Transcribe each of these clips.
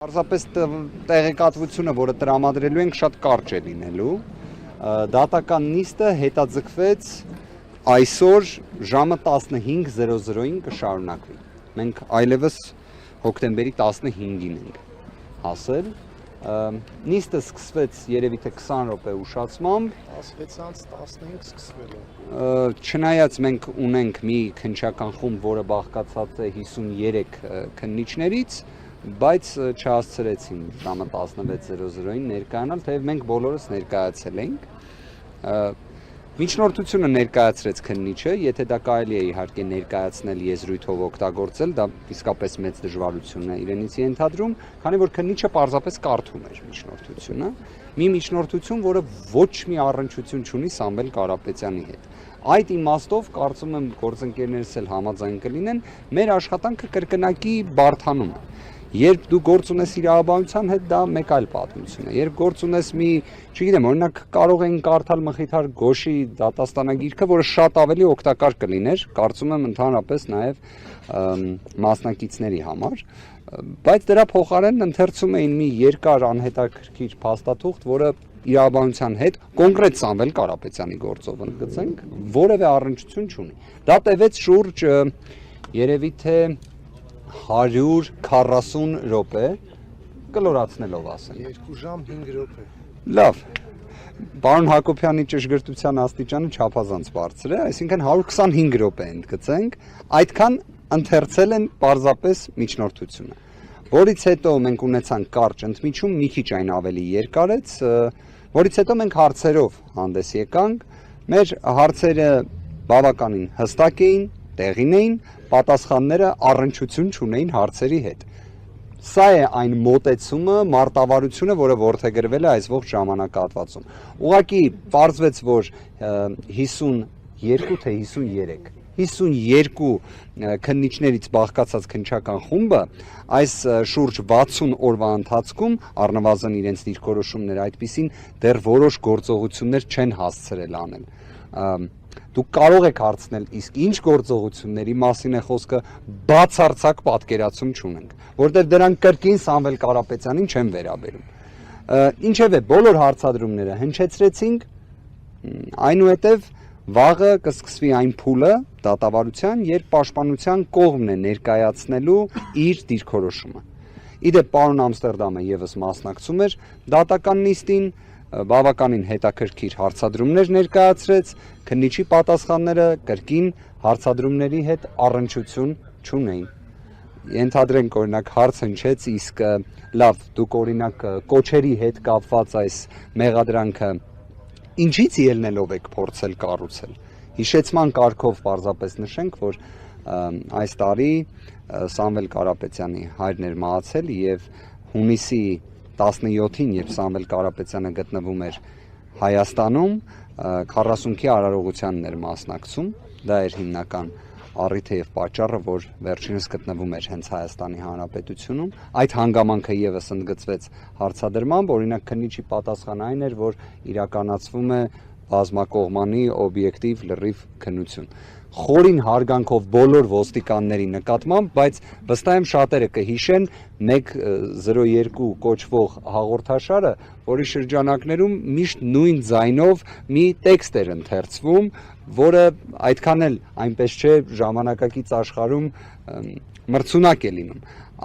Պարզապես տեղեկատվությունը, որը տրամադրելու ենք, շատ կարճ է լինելու։ Դատական նիստը հետաձգվեց այսօր ժամը 15:00-ին կշարունակվի։ Մենք այլևս հոկտեմբերի 15-ին ենք հասել։ Նիստը սկսվեց երևի թե 20 րոպե ուշացմամբ։ 16:15 սկսվել է։ Չնայած մենք ունենք մի քննչական խումբ, որը բաղկացած է 53 քննիչներից, բայց չհասցրեցին ժամը 16:00-ին ներկայանալ, թեև մենք բոլորս ներկայացել ենք։ Միջնորդությունը ներկայացրեց քննիչը, եթե դա կարելի է իհարկե ներկայացնել եզրույթով օգտագործել, դա իսկապես մեծ դժվարություն է իրենից ենթադրում, քանի որ քննիչը պարզապես կարդում էր միջնորդությունը, մի միջնորդություն, որը ոչ մի առնչություն չունի Սամվել Կարապետյանի հետ։ Այդ իմաստով կարծում եմ գործընկերներս էլ համաձայն կլինեն, մեր աշխատանքը կրկնակի բարդանում է։ Երբ դու գործ ունես իրավաբանության հետ, դա մեկ այլ պատմություն է։ Երբ գործ ունես մի, չգիտեմ, օրինակ կարող էին կարդալ Մխիթար Գոշի դատաստանագիրքը, որը շատ ավելի օգտակար կլիներ, կարծում եմ ընդհանրապես նաև մասնակիցների համար, բայց դրա փոխարեն ընթերցում էին մի երկար անհետաքրքիր փաստաթուղթ, որը իրավաբանության հետ կոնկրետ Սամվել Կարապետյանի գործով ընդգծենք, որևէ առնչություն չունի։ Դա տևեց շուրջ երևի թե 140 րոպե, կլորացնելով ասենք։ 2 ժամ 5 րոպե։ Լավ, պարոն Հակոբյանի ճշգրտության աստիճանը չափազանց բարձր է, այսինքն 125 րոպե ընդգծենք, այդքան ընթերցել են պարզապես միջնորդությունը, որից հետո մենք ունեցանք կարճ ընդմիջում, մի քիչ այն ավելի երկարեց, որից հետո մենք հարցերով հանդես եկանք, մեր հարցերը բավականին հստակ էին, տեղին էին, պատասխանները առնչություն չունեին հարցերի հետ։ Սա է այն մոտեցումը, մարտավարությունը, որը որդեգրվել է այս ողջ ժամանակահատվածում։ Ուղղակի պարզվեց, որ 52 թե 52 քննիչներից բաղկացած քննչական խումբը այս շուրջ 60 օրվա ընթացքում առնվազն իրենց դիրքորոշումները այդպիսին դեռ որոշ գործողություններ չեն հասցրել անել։ Դուք կարող եք հարցնել, իսկ ինչ գործողությունների մասին է խոսքը, բացարձակ պատկերացում չունենք, որտեղ դրանք կրկին Սամվել Կարապետյանին չեն վերաբերում։ Ինչևէ, բոլոր հարցադրումները հնչեցրեցինք, այնուհետև վաղը կսկսվի այն փուլը դատավարության, երբ պաշտպանության կողմն է ներկայացնելու իր դիրքորոշումը։ Իդեպ պարոն Ամստերդամը եւս մասնակցում էր դատական նիստին, բավականին հետաքրքիր հարցադրումներ ներկայացրեց, քննիչի պատասխանները կրկին հարցադրումների հետ առնչություն չունեին։ Ենթադրենք օրինակ հարց հնչեց, իսկ լավ, դուք օրինակ կոչերի հետ կապված այս մեղադրանքը ինչից ելնելով եք փորձել կառուցել։ Հիշեցման կարգով պարզապես նշենք, որ այս տարի Սամվել Կարապետյանի հայրն էր մահացել եւ հունիսի 17-ին, երբ Սամվել Կարապետյանը գտնվում էր Հայաստանում, 40-ի արարողությանն էր մասնակցում, դա էր հիմնական առիթը եւ պատճառը, որ վերջինս գտնվում էր հենց Հայաստանի Հանրապետությունում։ Այդ հանգամանքը եւս ընդգծվեց հարցադրմամբ, օրինակ քննիչի պատասխանը այն էր, որ իրականացվում է բազմակողմանի օբյեկտիվ լրիվ քննություն։ Խորին հարգանքով բոլոր ոստիկանների նկատմամբ, բայց վստահ եմ շատերը կհիշեն 102 կոչվող հաղորդաշարը, որի շրջանակներում միշտ նույն ձայնով մի տեքստ էր ընթերցվում, որը այդքան էլ այնպես չէ ժամանակակից աշխարհում մրցունակ է լինում։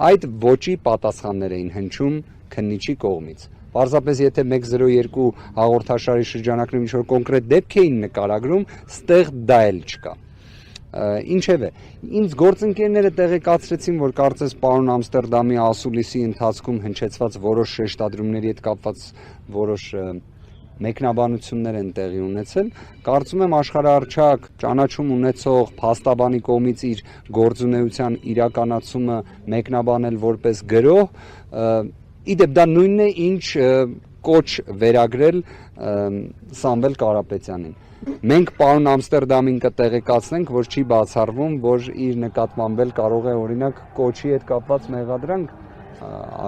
Այդ ոճի պատասխաններ էին հնչում քննիչի կողմից։ Պարզապես եթե 102 հաղորդաշարի շրջանակներում ինչ-որ կոնկրետ դեպք էին նկարագրում, ստեղ դա էլ չկա։ Ինչևէ, ինձ գործընկերները տեղեկացրեցին, որ կարծես պարոն Ամստերդամի ասուլիսի ընթացքում հնչեցված որոշ շեշտադրումների հետ կապված որոշ մեկնաբանություններ են տեղի ունեցել, կարծում եմ աշխարհահռչակ ճանաչում ունեցող փաստաբանի կողմից իր գործունեության իրականացումը մեկնաբանել որպես գրող, իդեպ դա նույնն է, ինչ կոչ վերագրել Սամվել Կարապետյանին։ Մենք պարոն Ամստերդամին կտեղեկացնենք, որ չի բացառվում, որ իր նկատմամբ էլ կարող է օրինակ կոչի հետ կապված մեղադրանք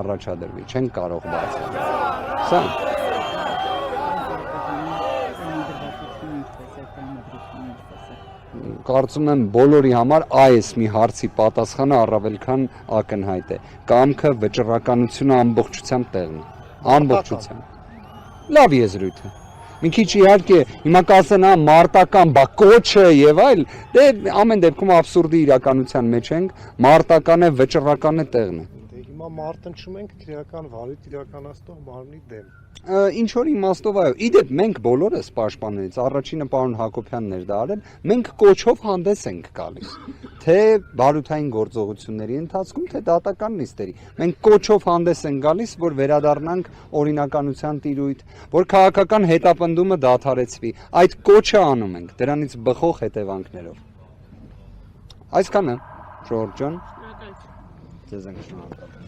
առաջադրվի, չենք կարող բացառել։ Սա կարծում եմ բոլորի համար այս մի հարցի պատասխանը առավել քան ակնհայտ է։ Կամքը, վճռականությունը ամբողջությամբ տեղն է։ Ամբողջությամբ։ Լավ եզրույթ է։ Մի քիչ իհարկե հիմա կասեն, մարտական, բա կոչը եւ այլ, դե ամեն դեպքում աբսուրդի իրականության մեջ ենք, մարտական է, վճռական է տեղն է։ Դե հիմա մարտնչում ենք քրեական վարույթ իրականացնող մարմնի դեմ։ Ինչ որ իմաստով այո, իդեպ մենք բոլորս պաշտպաններից, առաջինը պարոն Հակոբյանն էր դա արել, մենք կոչով հանդես ենք գալիս, թե բարութային գործողությունների ընթացքում, թե դատական նիստերի։ Մենք կոչով հանդես ենք գալիս, որ վերադառնանք օրինականության տիրույթ, որ քաղաքական հետապնդումը դադարեցվի։ Այդ կոչը անում ենք, դրանից բխող հետևանքներով։ Այսքանը, Ժորժ ջան, ձեզ ենք շնորհակալ։